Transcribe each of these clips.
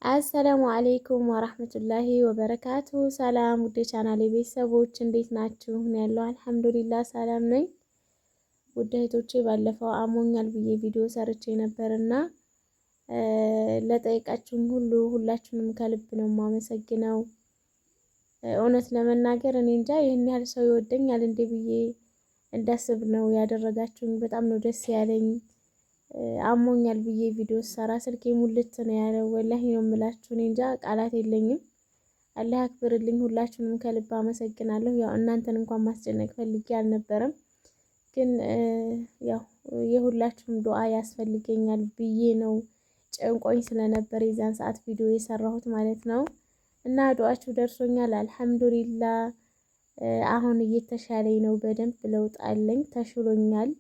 አሰላሙ አለይኩም ወራህመቱላሂ ወበረካቱ። ሰላም ውድ ቻናሌ ቤተሰቦች እንዴት ናችሁ? እኔ ያለው አልሐምዱሊላህ ሰላም ነኝ። ውድ እህቶቼ ባለፈው አሞኛል ብዬ ቪዲዮ ሰርቼ ነበርና ለጠየቃችሁኝ ሁላችሁንም ከልብ ነው የማመሰግነው። እውነት ለመናገር እኔ እንጃ ይህን ያህል ሰው ይወደኛል እንዴ ብዬ እንዳስብ ነው ያደረጋችሁኝ። በጣም ነው ደስ ያለኝ። አሞኛል ብዬ ቪዲዮ ሰራ ስልኬ ሙልት ነው ያለው። ወላሂ ነው የምላችሁ፣ እኔ እንጃ ቃላት የለኝም። አላህ ያክብርልኝ። ሁላችሁንም ከልብ አመሰግናለሁ። ያው እናንተን እንኳን ማስጨነቅ ፈልጌ አልነበረም፣ ግን ያው የሁላችሁም ዱዓ ያስፈልገኛል ብዬ ነው ጨንቆኝ ስለነበር የዛን ሰዓት ቪዲዮ የሰራሁት ማለት ነው። እና ዱዓችሁ ደርሶኛል አልሐምዱሊላህ። አሁን እየተሻለኝ ነው፣ በደንብ ለውጥ አለኝ፣ ተሽሎኛል።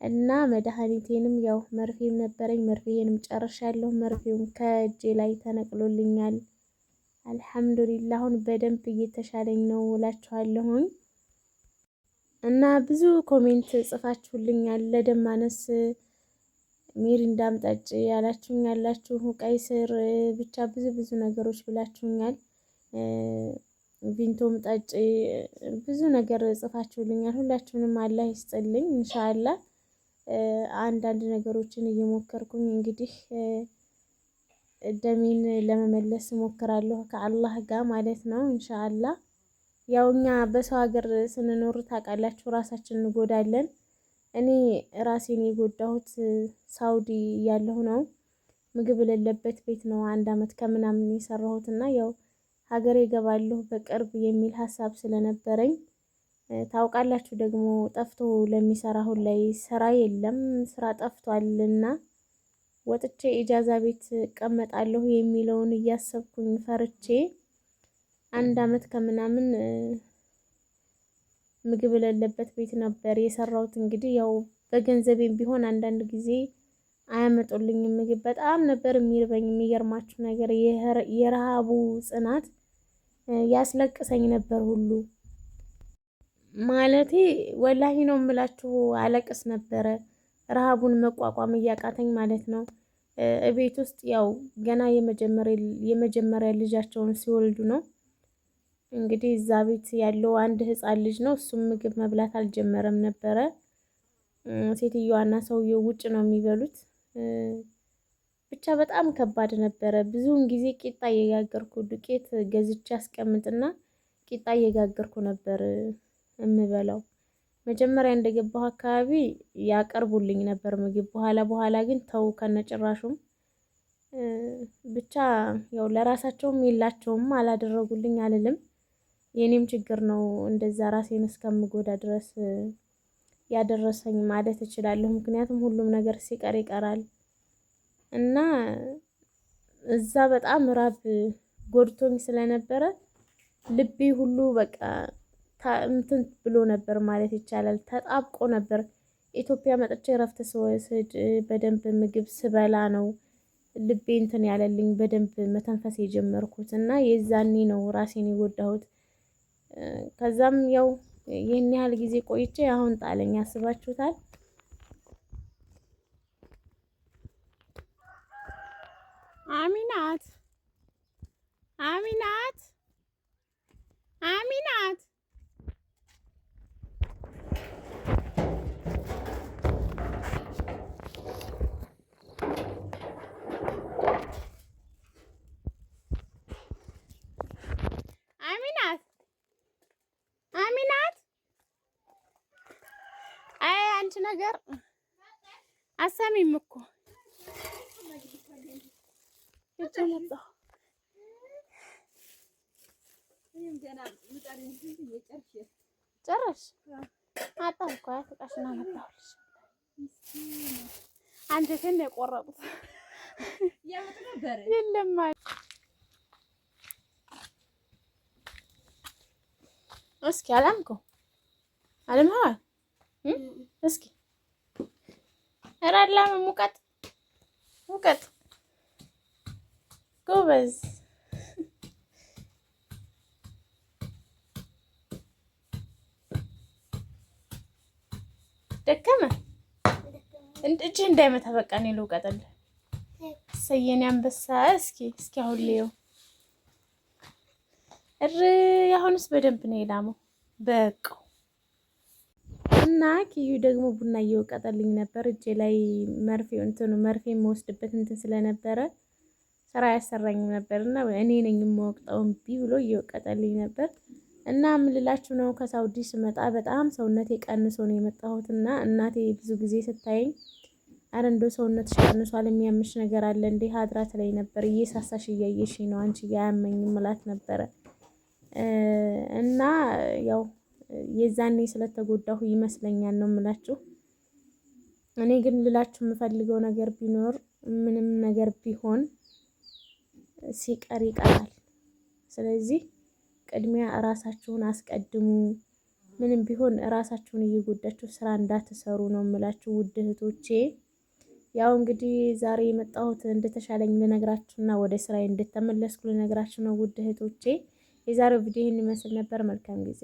እና መድኃኒቴንም ያው መርፌም ነበረኝ፣ መርፌንም ጨርሻለሁ። መርፌውም ከእጄ ላይ ተነቅሎልኛል አልሐምዱሊላህ። አሁን በደንብ እየተሻለኝ ነው እላችኋለሁኝ። እና ብዙ ኮሜንት ጽፋችሁልኛል። ለደም ማነስ ሚሪንዳም ጠጪ ያላችሁኝ ያላችሁ፣ ቀይ ስር ብቻ ብዙ ነገሮች ብላችሁኛል። ቪንቶም ጠጪ ብዙ ነገር ጽፋችሁልኛል። ሁላችሁንም አላህ ይስጥልኝ ኢንሻአላህ። አንዳንድ ነገሮችን እየሞከርኩኝ እንግዲህ ደሜን ለመመለስ እሞክራለሁ ከአላህ ጋር ማለት ነው ኢንሻአላህ። ያው እኛ በሰው ሀገር ስንኖር ታውቃላችሁ ራሳችንን እንጎዳለን። እኔ ራሴን የጎዳሁት ሳውዲ ያለሁ ነው። ምግብ የሌለበት ቤት ነው 1 አመት ከምናምን የሰራሁት እና ያው ሀገሬ እገባለሁ በቅርብ የሚል ሀሳብ ስለነበረኝ ታውቃላችሁ ደግሞ ጠፍቶ ለሚሰራ አሁን ላይ ስራ የለም፣ ስራ ጠፍቷልና ወጥቼ ኢጃዛ ቤት እቀመጣለሁ የሚለውን እያሰብኩኝ ፈርቼ 1 አመት ከምናምን ምግብ የሌለበት ቤት ነበር የሰራሁት። እንግዲህ ያው በገንዘቤም ቢሆን አንዳንድ ጊዜ አያመጡልኝም ምግብ። በጣም ነበር የሚርበኝ። የሚገርማችሁ ነገር የረሃቡ ጽናት ያስለቅሰኝ ነበር ሁሉ ማለቴ ወላሂ ነው የምላችሁ፣ አለቅስ ነበረ ረሃቡን መቋቋም እያቃተኝ ማለት ነው። እቤት ውስጥ ያው ገና የመጀመሪያ ልጃቸውን ሲወልዱ ነው እንግዲህ እዛ ቤት ያለው አንድ ህፃን ልጅ ነው። እሱም ምግብ መብላት አልጀመረም ነበረ። ሴትዮዋና ሰውየው ውጭ ነው የሚበሉት። ብቻ በጣም ከባድ ነበረ። ብዙውን ጊዜ ቂጣ እየጋገርኩ ዱቄት ገዝቼ አስቀምጥና ቂጣ እየጋገርኩ ነበር እምበላው። መጀመሪያ እንደገባሁ አካባቢ ያቀርቡልኝ ነበር ምግብ። በኋላ ግን ተው ከነጭራሹም። ብቻ ያው ለራሳቸውም የላቸውም አላደረጉልኝ አልልም። የኔም ችግር ነው እንደዛ ራሴን እስከምጎዳ ድረስ ያደረሰኝ ማለት እችላለሁ። ምክንያቱም ሁሉም ነገር ሲቀር ይቀራል እና እዛ በጣም ራብ ጎድቶኝ ስለነበረ ልቤ ሁሉ በቃ እንትን ብሎ ነበር ማለት ይቻላል። ተጣብቆ ነበር። ኢትዮጵያ መጥቼ እረፍት ስወስድ በደንብ ምግብ ስበላ ነው ልቤ እንትን ያለልኝ በደንብ መተንፈስ የጀመርኩት እና የዛኔ ነው ራሴን የጎዳሁት። ከዛም ያው ይህን ያህል ጊዜ ቆይቼ አሁን ጣለኝ። አስባችሁታል? አሚናት አሚናት አሚናት አሚናት አሚናት፣ አይ አንቺ ነገር አሰሚም እኮ ጨረሽ አጣሁ እኮ ያፍቃሽና መጣሁልሽ። አንጀቴን የቆረጡት የለም። እስኪ አላምከው አለምሃ እስኪ ራላም ሙቀት ጎበዝ ደከመ እጅ እንዳይመታ በቃ እኔ ልውቀጥልህ። እሰየኔ አንበሳ። እስኪ እስኪ አሁን ሊየው እር አሁንስ በደንብ ነው የላመው በቃው። እና ኪዩ ደግሞ ቡና እየወቀጠልኝ ነበር እጄ ላይ መርፌ የምወስድበት እንትን ስለነበረ ስራ ያሰራኝም ነበር እና እኔ ነኝ የምወቅጠው እምቢ ብሎ እየወቀጠልኝ ነበር። እና ምን ልላችሁ ነው ከሳውዲ ስመጣ በጣም ሰውነቴ ቀንሶ ነው የመጣሁት እና እናቴ ብዙ ጊዜ ስታየኝ አረ እንደው ሰውነትሽ ቀንሷል የሚያምሽ ነገር አለ እንዴ ሀድራት ላይ ነበር እየሳሳሽ እያየሽ ነው አንቺ አያመኝም እላት ነበረ። እና ያው የዛኔ ስለተጎዳሁ ይመስለኛል ነው የምላችሁ። እኔ ግን ልላችሁ የምፈልገው ነገር ቢኖር ምንም ነገር ቢሆን ሲቀር ይቀራል። ስለዚህ ቅድሚያ እራሳችሁን አስቀድሙ። ምንም ቢሆን እራሳችሁን እየጎዳችሁ ስራ እንዳትሰሩ ነው የምላችሁ ውድ እህቶቼ። ያው እንግዲህ ዛሬ የመጣሁት እንደተሻለኝ ልነግራችሁና ወደ ስራዬ እንደተመለስኩ ልነግራችሁ ነው ውድ እህቶቼ። የዛሬው ቪዲዮ ይህን ይመስል ነበር። መልካም ጊዜ